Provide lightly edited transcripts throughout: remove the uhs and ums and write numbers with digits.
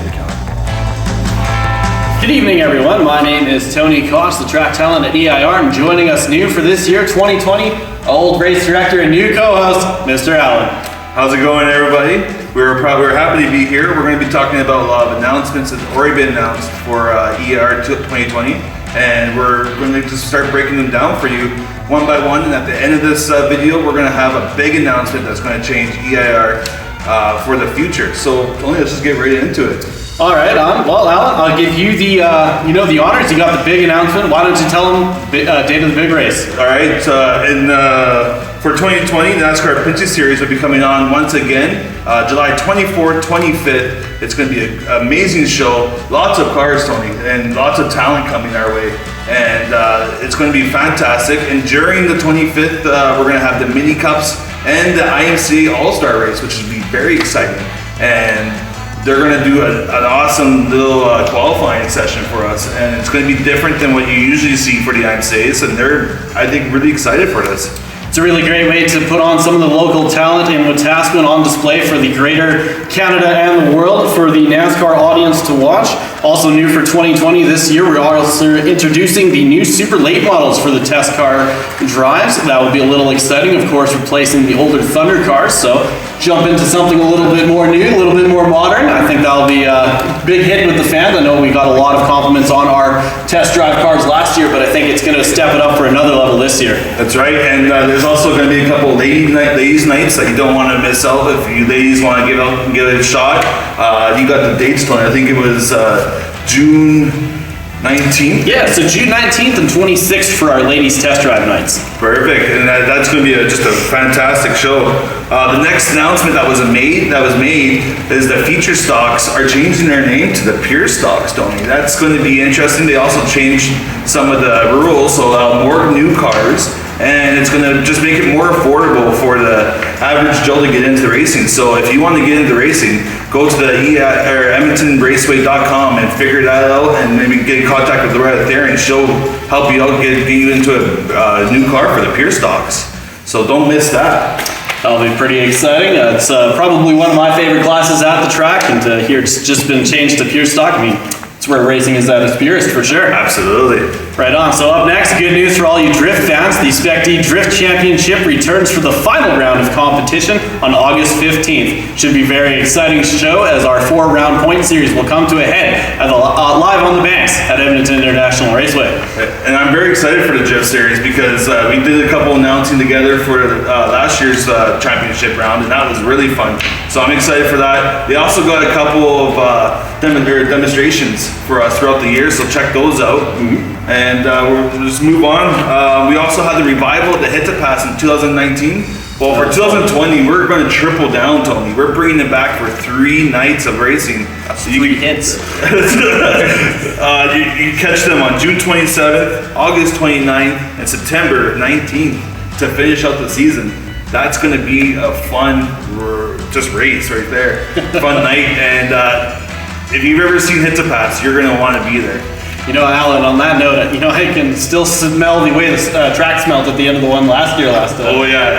Sandy County. Good evening, everyone. My name is Tony Koss, the track talent at EIR, and joining us new for this year, 2020, old race director and new co-host, Mr. Allen. How's it going, everybody? We're happy to be here. We're going to be talking about a lot of announcements that have already been announced for EIR 2020, and we're going to just start breaking them down for you one by one. And at the end of this video, we're going to have a big announcement that's going to change EIR for the future. So, Tony, let's just get right into it. All right, well, Alan, I'll give you the honors. You got the big announcement. Why don't you tell them date of the big race? All right, for 2020, the NASCAR Pinty Series will be coming on once again, July 24th, 25th. It's going to be an amazing show. Lots of cars, Tony, and lots of talent coming our way. And it's going to be fantastic. And during the 25th, we're going to have the Mini Cups and the IMCA All-Star Race, which will be very exciting. And they're going to do an awesome little qualifying session for us, and it's going to be different than what you usually see for the IMCAs, and they're, I think, really excited for this. It's a really great way to put on some of the local talent in Wetaskiwin on display for the greater Canada and the world for the NASCAR audience to watch. Also new for 2020 this year, we're also introducing the new super late models for the test car drives. That will be a little exciting, of course, replacing the older Thunder cars. So jump into something a little bit more new, a little bit more modern. I think that'll be a big hit with the fans. I know we got a lot of compliments on our test drive cars last year, but I think it's going to step it up for another level this year. That's right, and there's also going to be a couple of ladies nights that you don't want to miss out. If you ladies want to give it a shot, you got the dates, Tony. I think it was June 19th. Yeah, so June 19th and 26th for our ladies test drive nights. Perfect, and that's going to be just a fantastic show. The next announcement that was made is the feature stocks are changing their name to the pure stocks, Tony. That's going to be interesting. They also changed some of the rules, so more new cars, and it's going to just make it more affordable for the average Joe to get into racing. So if you want to get into racing, go to the EdmontonRaceway.com and figure that out, and maybe get in contact with Loretta there, and she'll help you out, get you into a new car for the pure stocks. So don't miss that. That'll be pretty exciting. It's probably one of my favorite classes at the track, and to hear it's just been changed to pure stock, I mean, it's where racing is at its purest, for sure. Absolutely. Right on. So up next, good news for all you drift fans. The Spec D Drift Championship returns for the final round of competition on August 15th. Should be a very exciting show as our 4-round point series will come to a head at live on the banks at Edmonton International Raceway. And I'm very excited for the Drift Series because we did a couple announcing together for last year's championship round, and that was really fun. So I'm excited for that. They also got a couple of demonstrations for us throughout the year, so check those out. And we'll just move on. We also had the revival of the Hit to Pass in 2019. Well, for 2020, we're going to triple down, Tony. We're bringing it back for 3 nights of racing. So 3 hits. You catch them on June 27th, August 29th, and September 19th to finish out the season. That's going to be a fun just race right there. Fun night. And if you've ever seen Hit to Pass, you're going to want to be there. You know, Alan, on that note, I can still smell the way the track smelled at the end of the one last year. Oh yeah,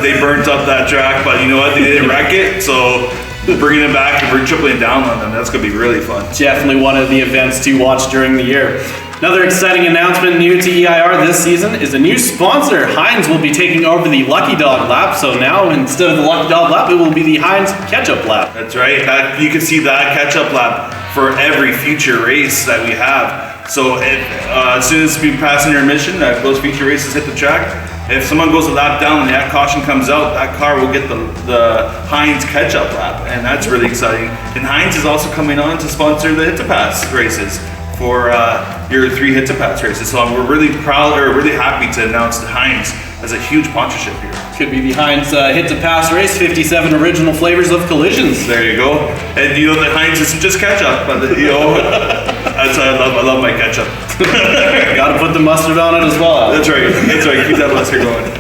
they burnt up that track, but you know what? They didn't wreck it, so we're bringing it back and we're tripling down on them. That's going to be really fun. Definitely one of the events to watch during the year. Another exciting announcement new to EIR this season is a new sponsor. Heinz will be taking over the Lucky Dog lap, so now instead of the Lucky Dog lap, it will be the Heinz Ketchup lap. That's right. You can see that Ketchup lap for every future race that we have. So as soon as we pass intermission, those feature races hit the track, if someone goes a lap down and that caution comes out, that car will get the Heinz Ketchup lap, and that's really exciting. And Heinz is also coming on to sponsor the Hit to Pass races for your 3 Hit to Pass races. So we're really really happy to announce that Heinz has a huge sponsorship here. Could be the Heinz Hit to Pass race, 57 original flavors of collisions. There you go. And that Heinz isn't just ketchup, but that's I love my ketchup. Gotta put the mustard on it as well. That's right. Keep that mustard going.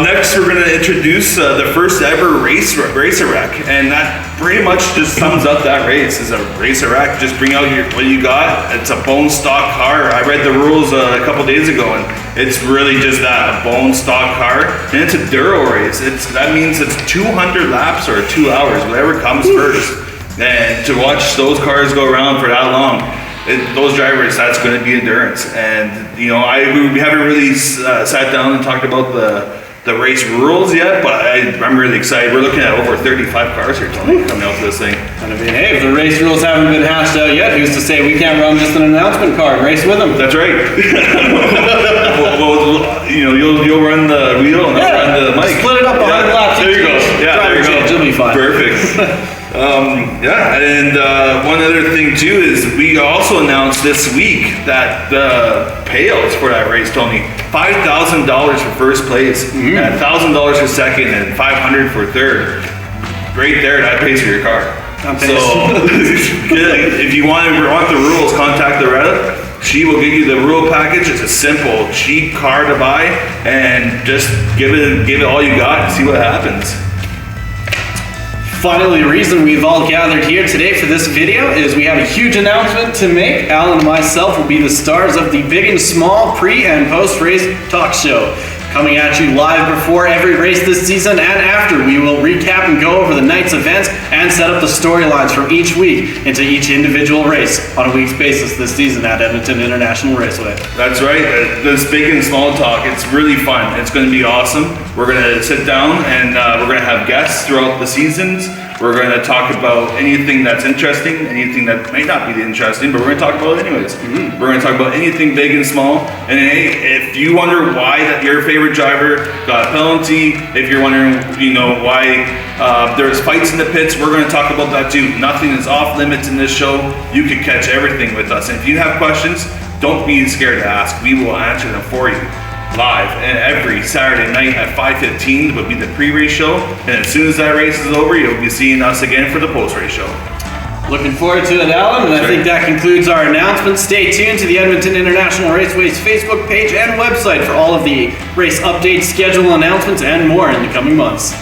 Next, we're going to introduce the first ever Racer-Rack, and that pretty much just sums up that race. Is a Racer-Rack. Just bring out what you got. It's a bone stock car. I read the rules a couple days ago, and it's really just that, a bone stock car, and it's a Duro race. That means it's 200 laps or 2 hours, whatever comes first. And to watch those cars go around for that long, those drivers, that's going to be endurance. And you know, we haven't really sat down and talked about the race rules yet, but I'm really excited. We're looking at over 35 cars here, Tony, coming out to this thing. And I mean, hey, if the race rules haven't been hashed out yet, who's to say we can't run just an announcement car and race with them? That's right. well, you know, you'll run the wheel and I'll run the mic. Split it up 100 laps. There you go. Yeah, there you go. It'll be fine. Perfect. And one other thing too is we also announced this week that the payouts for that race, Tony, $5,000 for first place, $1,000 for second, and $500 for third. Right there, that pays for your car. So if you want the rules, contact Loretta. She will give you the rule package. It's a simple, cheap car to buy, and just give it all you got and see what happens. Finally, the reason we've all gathered here today for this video is we have a huge announcement to make. Alan and myself will be the stars of the Big and Small pre- and post-race talk show. Coming at you live before every race this season and after, we will recap and go over the night's events and set up the storylines from each week into each individual race on a week's basis this season at Edmonton International Raceway. That's right. This Big and Small talk, it's really fun. It's going to be awesome. We're going to sit down and we're going to have guests throughout the seasons. We're going to talk about anything that's interesting, anything that may not be interesting, but we're going to talk about it anyways. We're going to talk about anything big and small. And hey, if you wonder why that your favorite driver got a penalty, if you're wondering, you know, why there's fights in the pits, we're going to talk about that too. Nothing is off limits in this show. You can catch everything with us. And if you have questions, don't be scared to ask. We will answer them for you. Live and every Saturday night at 5:15 will be the pre-race show, and as soon as that race is over, you'll be seeing us again for the post-race show. Looking forward to it, Alan, and I think that concludes our announcement. Stay tuned to the Edmonton International Raceway's Facebook page and website for all of the race updates, schedule announcements, and more in the coming months.